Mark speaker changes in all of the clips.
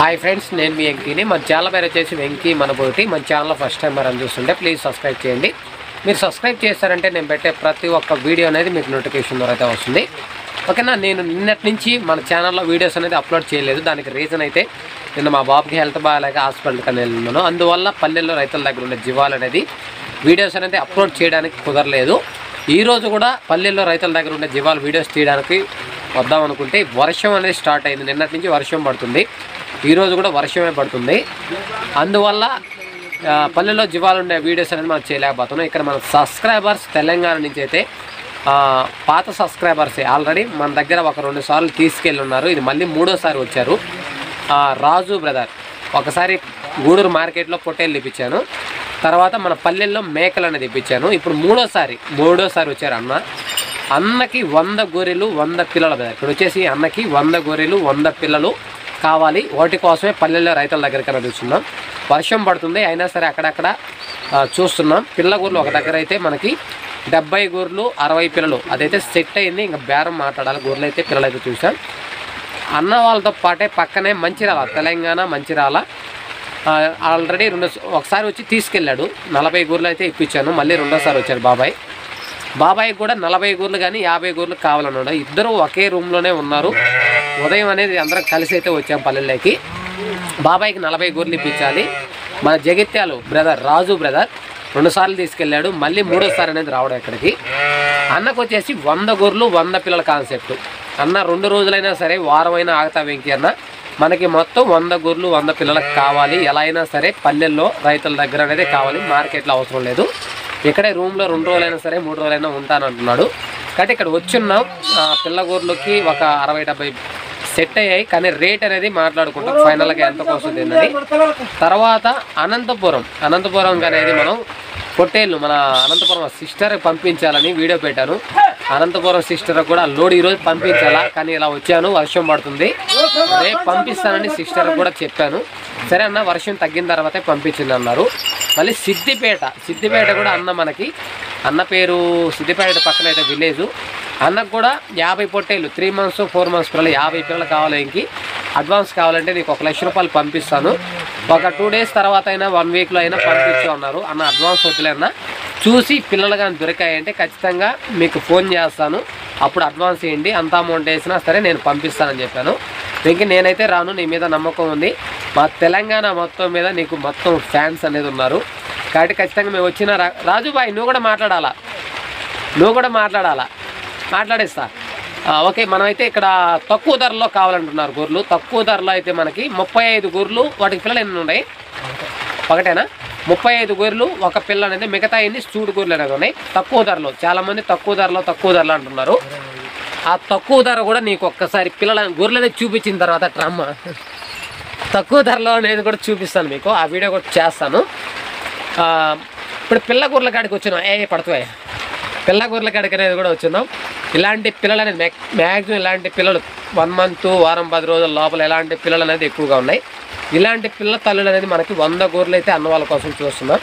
Speaker 1: Hi friends, నేను మీ వెంకీని. మన channel పేరు వచ్చేసి వెంకీ మనబోటి. మన ఛానల్ ఫస్ట్ టైం మరి చూస్తుంటే ప్లీజ్ సబ్స్క్రైబ్ చేయండి. మీరు సబ్స్క్రైబ్ చేస్తారంటే నేను పెట్టే ప్రతి ఒక్క వీడియో అనేది మీకు నోటిఫికేషన్ ద్వారా అయితే వస్తుంది. ఓకేనా. నేను నిన్నటి నుంచి మన ఛానల్లో వీడియోస్ అనేది అప్లోడ్ చేయలేదు. దానికి రీజన్ అయితే నిన్న మా బాబుకి హెల్త్ బాగాలేక హాస్పిటల్కి అని వెళ్ళినాను. అందువల్ల పల్లెల్లో రైతుల దగ్గర ఉండే జీవాలు అనేది వీడియోస్ అనేది అప్లోడ్ చేయడానికి కుదరలేదు. ఈరోజు కూడా పల్లెల్లో రైతుల దగ్గర ఉండే జీవాలు వీడియోస్ తీయడానికి వద్దాం అనుకుంటే వర్షం అనేది స్టార్ట్ అయింది. నిన్నటి నుంచి వర్షం పడుతుంది, ఈరోజు కూడా వర్షమే పడుతుంది. అందువల్ల పల్లెల్లో జీవాలు ఉండే వీడియోస్ అనేది మనం చేయలేకపోతున్నాం. ఇక్కడ మన సబ్స్క్రైబర్స్ తెలంగాణ నుంచి అయితే పాత సబ్స్క్రైబర్సే ఆల్రెడీ మన దగ్గర ఒక 2 సార్లు తీసుకెళ్ళి ఉన్నారు. ఇది మళ్ళీ 3వ వచ్చారు. రాజు బ్రదర్ ఒకసారి గూడూరు మార్కెట్లో పొట్టేళ్ళు తెప్పించాను, తర్వాత మన పల్లెల్లో మేకలు అనేది తెప్పించాను. ఇప్పుడు మూడోసారి వచ్చారు అన్నకి 100 గొర్రెలు 100 పిల్లలు బ్రదర్. ఇక్కడ వచ్చేసి అన్నకి 100 గొర్రెలు 100 పిల్లలు కావాలి. వాటి కోసమే పల్లెల్లో రైతుల దగ్గరికి చూస్తున్నాం. వర్షం పడుతుంది అయినా సరే అక్కడక్కడ చూస్తున్నాం. పిల్ల గొర్రెలు ఒక దగ్గర అయితే మనకి 70 గొర్రెలు 60 పిల్లలు అదైతే సెట్ అయింది. ఇంకా బేరం మాట్లాడాలి. గొర్రెలు అయితే పిల్లలు అయితే చూసాం. అన్న వాళ్ళతో పాటే పక్కనే మంచిర్యాల, తెలంగాణ మంచిర్యాల ఆల్రెడీ ఒకసారి వచ్చి తీసుకెళ్ళాడు. 40 గొర్రెలు అయితే ఇప్పించాను. మళ్ళీ 2వ వచ్చారు బాబాయ్ కూడా 40 గొర్రెలు కానీ 50 గొర్రెలు కావాలన్నాడు. ఇద్దరు ఒకే రూమ్లోనే ఉన్నారు. ఉదయం అనేది అందరం కలిసి అయితే వచ్చాం పల్లెల్లోకి. బాబాయ్కి 40 గొర్రెలు ఇప్పించాలి. మన జగిత్యాలు బ్రదర్ రాజు బ్రదర్ 2 సార్లు తీసుకెళ్ళాడు. మళ్ళీ 3వ అనేది రావడం ఇక్కడికి. అన్నకు వచ్చేసి 100 గొర్రెలు 100 పిల్లల కాన్సెప్ట్. అన్న 2 రోజులైనా సరే వారమైనా ఆగుతా వెంకీ అన్న, మనకి మొత్తం 100 గొర్రెలు 100 పిల్లలకు కావాలి. ఎలా అయినా సరే పల్లెల్లో రైతుల దగ్గర అనేది కావాలి, మార్కెట్లో అవసరం లేదు. ఇక్కడే రూమ్లో 2 రోజులైనా సరే 3 రోజులైనా ఉంటానంటున్నాడు. కాబట్టి ఇక్కడ వచ్చున్నాం. పిల్ల గొర్రెలకి ఒక 60-70 సెట్ అయ్యాయి. కానీ రేట్ అనేది మాట్లాడుకుంటాం ఫైనల్గా ఎంతకు వస్తుంది అనేది. తర్వాత అనంతపురం అనేది మనం పొట్టేళ్ళు మన అనంతపురం సిస్టర్ పంపించాలని వీడియో పెట్టాను. అనంతపురం సిస్టర్ కూడా లోడ్ ఈరోజు పంపించాలా, కానీ ఇలా వచ్చాను వర్షం పడుతుంది రేపు పంపిస్తానని సిస్టర్ కూడా చెప్పాను. సరే అన్న వర్షం తగ్గిన తర్వాతే పంపించింది అన్నారు. మళ్ళీ సిద్దిపేట కూడా అన్న పేరు సిద్దిపేట పక్కన అయితే విలేజ్. అన్నకు కూడా 50 పొట్టేళ్ళు 3 months 4 months పిల్లలు 50 పిల్లలు కావాలి. ఇంక అడ్వాన్స్ కావాలంటే నీకు 1 లక్ష రూపాయలు పంపిస్తాను, ఒక 2 days తర్వాత అయినా 1 weekలో అయినా పంపించు అన్నారు. అన్న అడ్వాన్స్ వద్దులే అన్న, చూసి పిల్లలు కానీ దొరికాయంటే ఖచ్చితంగా మీకు ఫోన్ చేస్తాను, అప్పుడు అడ్వాన్స్ వేయండి, అంత అమౌంట్ వేసినా సరే నేను పంపిస్తానని చెప్పాను. ఇంక నేనైతే రాను, నీ మీద నమ్మకం ఉంది, మా తెలంగాణ మొత్తం మీద నీకు మొత్తం ఫ్యాన్స్ అనేది ఉన్నారు. కాబట్టి ఖచ్చితంగా మేము వచ్చిన రాజుబాయ్ నువ్వు కూడా మాట్లాడాలా మాట్లాడేస్తా. ఓకే. మనమైతే ఇక్కడ తక్కువ ధరలో కావాలంటున్నారు గొర్రెలు. తక్కువ ధరలో అయితే మనకి 35 గొర్రెలు, వాటికి పిల్లలు ఎన్ని ఉన్నాయి? ఒకటేనా? 35 గొర్రెలు ఒక పిల్ల అనేది, మిగతా ఎన్ని సూడు గొర్రెలు అనేది ఉన్నాయి తక్కువ ధరలో. చాలామంది తక్కువ ధరలో అంటున్నారు. ఆ తక్కువ ధర కూడా నీకు ఒక్కసారి గొర్రెలు అనేది చూపించిన తర్వాత తక్కువ ధరలో అనేది కూడా చూపిస్తాను మీకు, ఆ వీడియో కూడా చేస్తాను. ఇప్పుడు పిల్ల గొర్రెల కాడికి వచ్చినాం. పడుతాయి పిల్ల గొర్రెల కాడికి అనేది కూడా వచ్చినాం. ఇలాంటి పిల్లలు అనేది మ్యాక్సిమం ఇలాంటి పిల్లలు 1 month వారం 10 రోజుల లోపల ఇలాంటి పిల్లలు అనేది ఎక్కువగా ఉన్నాయి. ఇలాంటి పిల్ల తల్లులు అనేది మనకి 100 గొర్రెలు అయితే అన్న వాళ్ళ కోసం చూస్తున్నాం.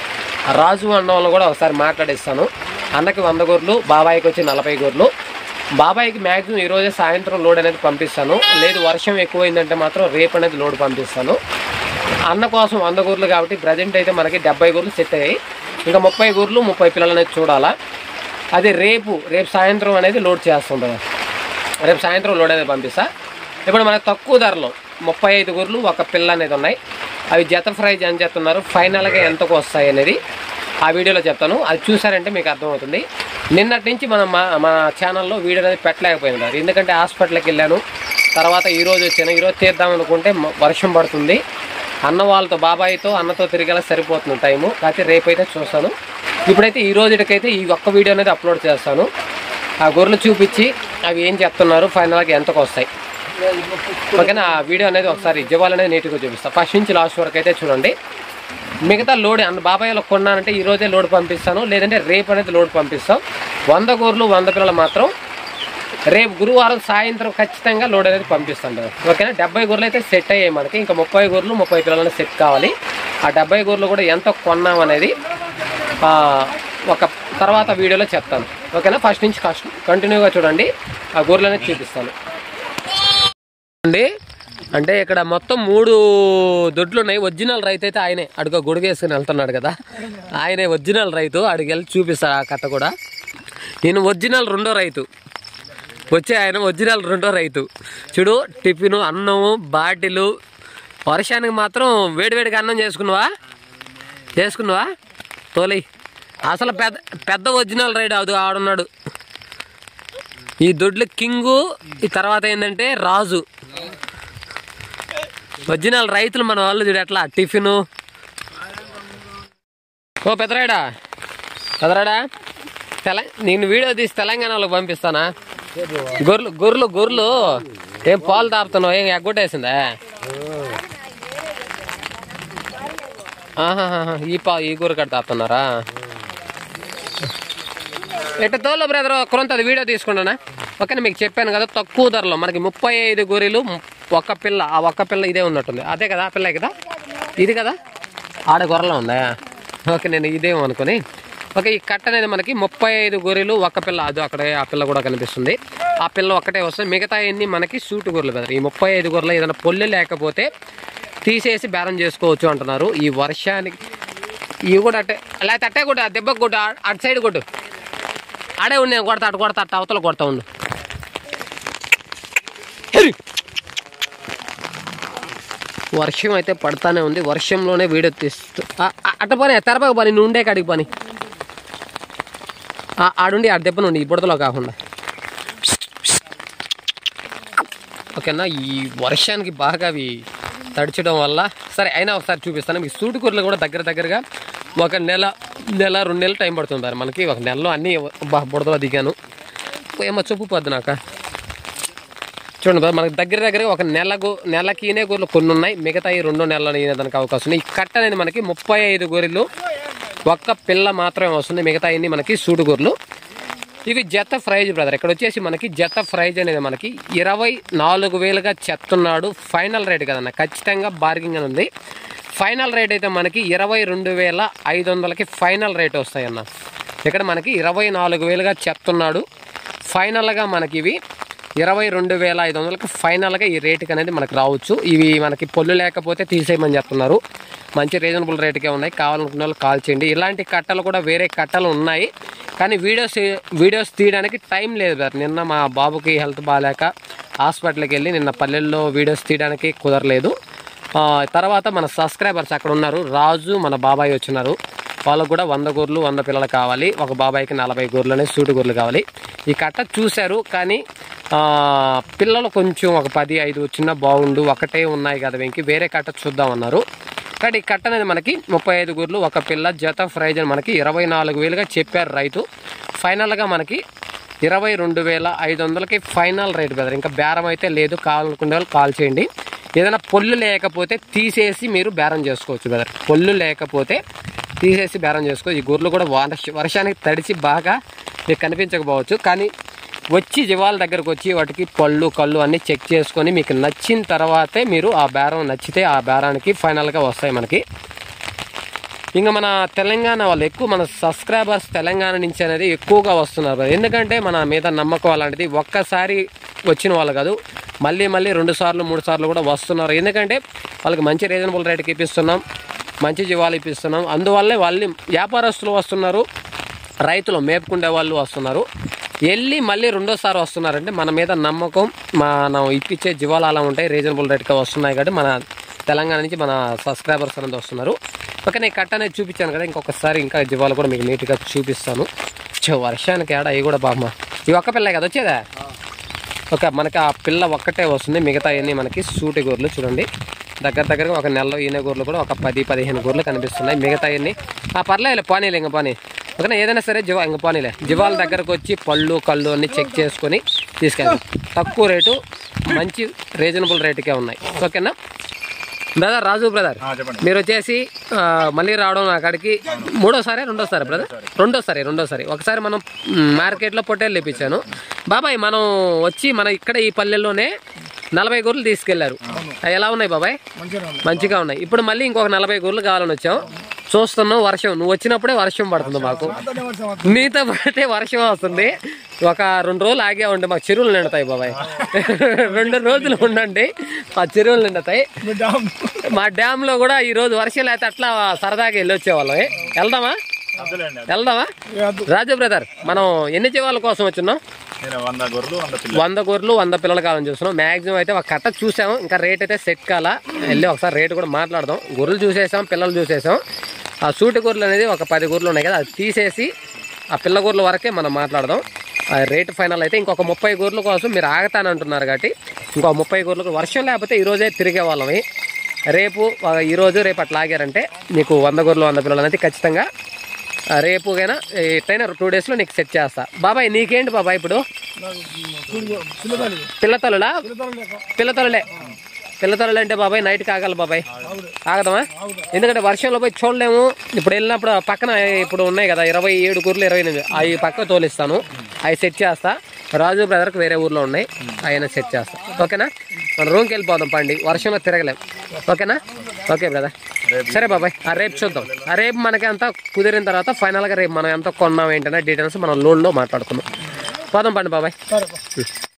Speaker 1: రాజు అన్న వాళ్ళు కూడా ఒకసారి మాట్లాడిస్తాను. అన్నకి 100 గొర్రెలు, బాబాయికి వచ్చి 40 గొర్రెలు. బాబాయికి మ్యాక్సిమం ఈరోజే సాయంత్రం లోడ్ అనేది పంపిస్తాను, లేదు వర్షం ఎక్కువైందంటే మాత్రం రేపు అనేది లోడ్ పంపిస్తాను. అన్న కోసం 100 గొర్రెలు కాబట్టి ప్రజెంట్ అయితే మనకి 70 గొర్రెలు సెట్ అయ్యాయి. ఇంకా 30 గొర్రెలు 30 పిల్లలు అనేది చూడాలా. అది రేపు సాయంత్రం అనేది లోడ్ చేస్తుంటాం. రేపు సాయంత్రం లోడ్ అనేది పంపిస్తా. ఇప్పుడు మనకు తక్కువ ధరలో 35 గొర్రెలు ఒక పిల్ల అనేది ఉన్నాయి. అవి జత ప్రైజ్ అని చెప్తున్నారు. ఫైనల్గా ఎంతకు వస్తాయి అనేది ఆ వీడియోలో చెప్తాను. అది చూసారంటే మీకు అర్థమవుతుంది. నిన్నటి నుంచి మన ఛానల్లో వీడియో అనేది పెట్టలేకపోయినారు, ఎందుకంటే హాస్పిటల్కి వెళ్ళాను. తర్వాత ఈరోజు వచ్చాను. ఈరోజు తీద్దాం అనుకుంటే వర్షం పడుతుంది. అన్న వాళ్ళతో బాబాయ్తో అన్నతో తిరిగేలా సరిపోతుంది టైము. కాకపోతే రేపైతే చూస్తాను. ఇప్పుడైతే ఈ రోజుకైతే ఈ ఒక్క వీడియో అనేది అప్లోడ్ చేస్తాను. ఆ గొర్రెలు చూపించి అవి ఏం చెప్తున్నారు, ఫైనల్గా ఎంతకు వస్తాయి. ఓకేనా. ఆ వీడియో అనేది ఒకసారి జీవాలు అనేది నీట్గా చూపిస్తాను. ఫస్ట్ నుంచి లాస్ట్ వరకు అయితే చూడండి. మిగతా లోడ్ బాబాయ్లో కొన్నానంటే ఈరోజే లోడ్ పంపిస్తాను, లేదంటే రేపు అనేది లోడ్ పంపిస్తాం. 100 గొర్రెలు 100 పిల్లలు మాత్రం రేపు గురువారం సాయంత్రం ఖచ్చితంగా లోడ్ అనేది పంపిస్తాను. ఓకేనా. 70 గొర్రెలు అయితే సెట్ అయ్యాయి మనకి. ఇంకా 30 గొర్రెలు 30 పిల్లలు అనేది సెట్ కావాలి. ఆ 70 గొర్రెలు కూడా ఎంత కొన్నామనేది ఒక తర్వాత వీడియోలో చెప్తాను. ఓకేనా. ఫస్ట్ నుంచి కంటిన్యూగా చూడండి. ఆ గొర్రెలు అనేది చూపిస్తాను అండి. అంటే ఇక్కడ మొత్తం 3 దొడ్లు ఉన్నాయి. ఒరిజినల్ రైతు అయితే ఆయనే, అడుగు గొడుగేసుకుని వెళ్తున్నాడు కదా, ఆయనే ఒరిజినల్ రైతు. అడిగి వెళ్ళి చూపిస్తాడు ఆ కట్ట కూడా. నేను ఒరిజినల్ 2వ రైతు, వచ్చే ఆయన ఒరిజినల్ 2వ రైతు. చూడు, టిఫిను, అన్నము, బాటిలు. వర్షానికి మాత్రం వేడివేడిగా అన్నం చేసుకున్నావా తోలి. అసలు పెద్ద ఒరిజినల్ రైడ్ అది ఆడున్నాడు. ఈ దొడ్లు కింగు, ఈ తర్వాత ఏంటంటే రాజు. ఒరిజినల్ రైతులు మన వాళ్ళు. చూడు ఎట్లా టిఫిను. ఓ పెద్దరాడా నేను వీడియో తీసి తెలంగాణలో పంపిస్తానా? గొర్రెలు ఏం పాలు తాపుతున్నావు? ఏం ఎగ్గొట్టేసిందా? ఈ గొర్రె కట్ట తాపుతున్నారా? ఎట్ట తోలు బ్రదర్, కొంత అది వీడియో తీసుకుంటానా? ఓకే, మీకు చెప్పాను కదా తక్కువ ధరలో మనకి 35 గొర్రెలు, ఒక్క పిల్ల. ఆ ఒక్క పిల్ల ఇదే ఉన్నట్టుంది. అదే కదా, ఆ పిల్ల కదా, ఇది కదా, ఆడ గొర్రెలో ఉందా? ఓకే, నేను ఇదేమో అనుకుని. ఓకే, ఈ కట్ట అనేది మనకి 35 గొర్రెలు, ఒక్క పిల్ల. అది అక్కడే ఆ పిల్ల కూడా కనిపిస్తుంది. ఆ పిల్ల ఒక్కటే వస్తుంది. మిగతా అన్ని మనకి సూటు గొర్రెలు బ్రదర్. ఈ 35 గొర్రెలు ఏదైనా పొల్లు లేకపోతే తీసేసి బేరం చేసుకోవచ్చు అంటున్నారు. ఈ వర్షానికి ఇవి కూడా అట్టే, లేకపోతే అట్టే కొట్టు, దెబ్బకు కొట్టు, అటు సైడ్ కొట్టు. ఆడే ఉండి నేను కొడతా, అట్ట అవతల కొడతా ఉండు. వర్షం అయితే పడతానే ఉంది. వర్షంలోనే వీడియో తీస్తూ అట్ట పని తెరపక పని, నువ్వు ఉండే కాడికి పని. ఆడుండి ఆడ దెబ్బ నుండి ఈ బుడతలో కాకుండా. ఓకేనా, ఈ వర్షానికి బాగా అవి తడిచడం వల్ల సరే అయినా ఒకసారి చూపిస్తాను మీకు. సూటు కూరలు కూడా దగ్గరగా 1 నెల 2 నెలలు టైం పడుతుంది మనకి. 1 నెలలో అన్నీ బుడతలో దిగాను. ఏమో చెప్పు పోద్దు నాకు. చూడండి మనకి దగ్గరగా 1 నెలకి ఈనే గొర్రెలు కొన్ని ఉన్నాయి. మిగతా ఈ 2 నెలలు ఈనేదానికి అవకాశం ఉంది. ఈ కట్ట అనేది మనకి 35 గొర్రెలు, ఒక్క పిల్ల మాత్రమే వస్తుంది. మిగతా అన్ని మనకి సూటు గొర్రెలు. ఇవి జత ప్రైజ్ బ్రదర్. ఇక్కడ వచ్చేసి మనకి జత ప్రైజ్ అనేది మనకి 24,000గా చెప్తున్నాడు. ఫైనల్ రేట్ కదన్న, ఖచ్చితంగా బార్గింగ్ అని ఉంది. ఫైనల్ రేట్ అయితే మనకి 22,500కి ఫైనల్ రేట్ వస్తాయన్న. ఇక్కడ మనకి 24,000గా చెప్తున్నాడు. ఫైనల్గా మనకి ఇవి 22,500కి ఫైనల్గా ఈ రేటుకి అనేది మనకు రావచ్చు. ఇవి మనకి పొల్లు లేకపోతే తీసేయమని చెప్తున్నారు. మంచి రీజనబుల్ రేటుకే ఉన్నాయి. కావాలనుకున్న వాళ్ళు కాల్ చేయండి. ఇలాంటి కట్టలు కూడా వేరే కట్టలు ఉన్నాయి, కానీ వీడియోస్ తీయడానికి టైం లేదు సార్. నిన్న మా బాబుకి హెల్త్ బాగాలేక హాస్పిటల్కి వెళ్ళి నిన్న పల్లెల్లో వీడియోస్ తీయడానికి కుదరలేదు. తర్వాత మన సబ్స్క్రైబర్స్ అక్కడ ఉన్నారు, రాజు మన బాబాయ్ వచ్చినారు. వాళ్ళకు కూడా 100 గొర్రెలు 100 పిల్లలు కావాలి. ఒక బాబాయికి 40 గొర్రెలు అనేది సూటు గొర్రెలు కావాలి. ఈ కట్ట చూశారు, కానీ పిల్లలు కొంచెం ఒక 10-5 వచ్చినా బాగుండు. ఒకటే ఉన్నాయి కదా వెంకి, వేరే కట్ట చూద్దామన్నారు. కానీ ఈ కట్ట అనేది మనకి 35 గొర్రెలు, ఒక పిల్ల, జత ప్రైజ్ అని మనకి 24,000గా చెప్పారు రైతు. ఫైనల్గా మనకి 22,500కి ఫైనల్ రేట్ బ్రదర్. ఇంకా బేరం అయితే లేదు. కావాలనుకునే వాళ్ళు కాల్ చేయండి. ఏదైనా పొల్లు లేకపోతే తీసేసి మీరు బేరం చేసుకోవచ్చు బ్రదర్. పొల్లు లేకపోతే తీసేసి బేరం చేసుకోవచ్చు. ఈ గొర్రెలు కూడా వర్షానికి తడిచి బాగా మీకు కనిపించకపోవచ్చు, కానీ వచ్చి జీవాల దగ్గరకు వచ్చి వాటికి పళ్ళు కళ్ళు అన్నీ చెక్ చేసుకొని మీకు నచ్చిన తర్వాతే మీరు ఆ బేరం నచ్చితే ఆ బేరానికి ఫైనల్గా వస్తాయి మనకి. ఇంకా మన తెలంగాణ వాళ్ళు ఎక్కువ, మన సబ్స్క్రైబర్స్ తెలంగాణ నుంచి అనేది ఎక్కువగా వస్తున్నారు. ఎందుకంటే మన మీద నమ్మకం అలాంటిది. ఒక్కసారి వచ్చిన వాళ్ళు కాదు, మళ్ళీ 2 సార్లు 3 సార్లు కూడా వస్తున్నారు. ఎందుకంటే వాళ్ళకి మంచి రీజనబుల్ రేట్కి ఇప్పిస్తున్నాం, మంచి జీవాలు ఇప్పిస్తున్నాం. అందువల్లే వాళ్ళు వ్యాపారస్తులు వస్తున్నారు, రైతులు మేపుకుండే వాళ్ళు వస్తున్నారు. వెళ్ళి మళ్ళీ 2వ సారి వస్తున్నారంటే మన మీద నమ్మకం, మనం ఇప్పించే జీవాలు అలా ఉంటాయి, రీజనబుల్ రేట్గా వస్తున్నాయి. కాబట్టి మన తెలంగాణ నుంచి మన సబ్స్క్రైబర్స్ అనేది వస్తున్నారు. ఓకే, నేను కట్ట అనేది చూపించాను కదా, ఇంకొకసారి ఇంకా జీవాలు కూడా మీకు నీట్గా చూపిస్తాను. వర్షానికి ఆడ అవి కూడా బామ్మ, ఇవి ఒక్క పిల్ల కదా వచ్చేదా? ఓకే, మనకి ఆ పిల్ల ఒక్కటే వస్తుంది. మిగతా అన్నీ మనకి సూటి గొర్రెలు. చూడండి దగ్గరగా 1 నెలలో ఈనే గొర్రెలు కూడా ఒక 10-15 గొర్రెలు కనిపిస్తున్నాయి. మిగతా అన్నీ పర్లేదు, పానీలే ఇంకా పానీ. ఓకేనా, ఏదైనా సరే ఇంకా పానీలే. జీవాల దగ్గరకు వచ్చి పళ్ళు కళ్ళు అన్నీ చెక్ చేసుకొని తీసుకెళ్తాం. తక్కువ రేటు, మంచి రీజనబుల్ రేటుకే ఉన్నాయి. ఓకేనా బ్రదర్? రాజు బ్రదర్, మీరు వచ్చేసి మళ్ళీ రావడం అక్కడికి 3వ-సారి 2వ-సారి బ్రదర్? 2వ-సారి. ఒకసారి మనం మార్కెట్లో పొట్టేళ్ళు తెప్పించాను బాబాయ్. మనం వచ్చి మన ఇక్కడ ఈ పల్లెల్లోనే 40 గొర్రెలు తీసుకెళ్లారు. అవి ఎలా ఉన్నాయి బాబాయ్? మంచిగా ఉన్నాయి. ఇప్పుడు మళ్ళీ ఇంకొక 40 గొర్రెలు కావాలని వచ్చాం. చూస్తున్నాం వర్షం, నువ్వు వచ్చినప్పుడే వర్షం పడుతుంది మాకు, నీతో పడితే వర్షం వస్తుంది. ఒక 2 రోజులు ఆగే ఉండి మాకు చెరువులు నిండుతాయి బాబాయ్. 2 రోజులు ఉండండి మా చెరువులు నిండుతాయి. మా డ్యామ్ లో కూడా ఈ రోజు వర్షం లేకపోతే అట్లా సరదాగా వెళ్ళి వచ్చేవాళ్ళం. వెళ్దామా రాజు బ్రదర్? మనం ఎన్ని జీవాల కోసం వచ్చినాం? 100 గొర్రెలు 100 పిల్లలు కావాలని చూస్తున్నాం. మాక్సిమం అయితే ఒక కట్ట చూసాం, ఇంకా రేట్ అయితే సెట్ కాలా. వెళ్ళి ఒకసారి రేట్ కూడా మాట్లాడదాం. గొర్రెలు చూసేసాం, పిల్లలు చూసేసాం. ఆ సూటి గొర్రెలు అనేది ఒక 10 గొర్రెలు ఉన్నాయి కదా, అది తీసేసి ఆ పిల్ల గొర్రెల వరకే మనం మాట్లాడదాం. ఆ రేట్ ఫైనల్ అయితే ఇంకొక 30 గొర్రెల కోసం మీరు ఆగతానంటున్నారు కాబట్టి ఇంకొక 30 గొర్రెలకు వర్షం లేకపోతే ఈరోజే తిరిగే వాళ్ళమి. రేపు ఈరోజు రేపు అట్లా ఆగారంటే మీకు 100 గొర్రెలు 100 పిల్లలు అనేది ఖచ్చితంగా రేపుకైనా ఎట్లయినా 2 డేస్లో నీకు సెట్ చేస్తా. బాబాయ్ నీకేంటి బాబాయ్ ఇప్పుడు? పిల్లతల్లులా? పిల్లతల్లులు అంటే బాబాయ్ నైట్కి ఆగాలి బాబాయ్. ఆగదామా? ఎందుకంటే వర్షంలో పోయి చూడలేము. ఇప్పుడు వెళ్ళినప్పుడు పక్కన ఇప్పుడు ఉన్నాయి కదా 27 గొర్రెలు 28, అవి పక్క తోలిస్తాను, అవి సెట్ చేస్తా. రాజు బ్రదర్కి వేరే ఊర్లో ఉన్నాయి, ఆయన సెట్ చేస్తా. ఓకేనా? మన రూమ్కి వెళ్ళిపోదాం పండి, వర్షంలో తిరగలేం. ఓకేనా? ఓకే బ్రదర్, సరే బాబాయ్. రేపు చూద్దాం. రేపు మనకి అంతా కుదిరిన తర్వాత ఫైనల్గా రేపు మనం ఎంత కొన్నాం ఏంటనే డీటెయిల్స్ మనం లోన్లో మాట్లాడుకుందాం. పోదాం పండి బాబాయ్.